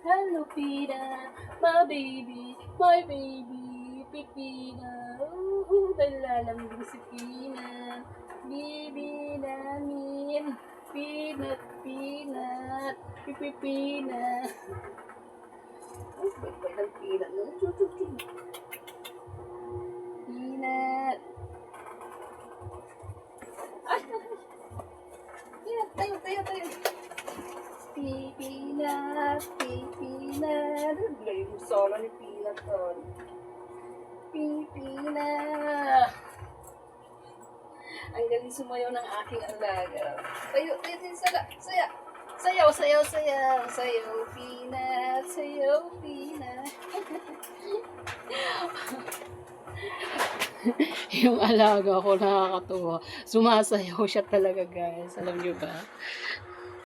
Hello, Pina, my baby, Pipina. Nalalamig si Pina. Bibi namin, peanut, peanut, pipipina. Ay, bait-bait ng peanut. Peanut. Ay, peanut, tayo. Pipinat, pipinat. Lay mo solo ni Peanut doon. Pipinat. Ang galing sumayaw ng aking alaga. Tayo, saya. Sayaw, Peanut. Sayaw, Peanut. Yung alaga ko nakakatuwa. Sumasayaw siya talaga, guys. Alam niyo ba?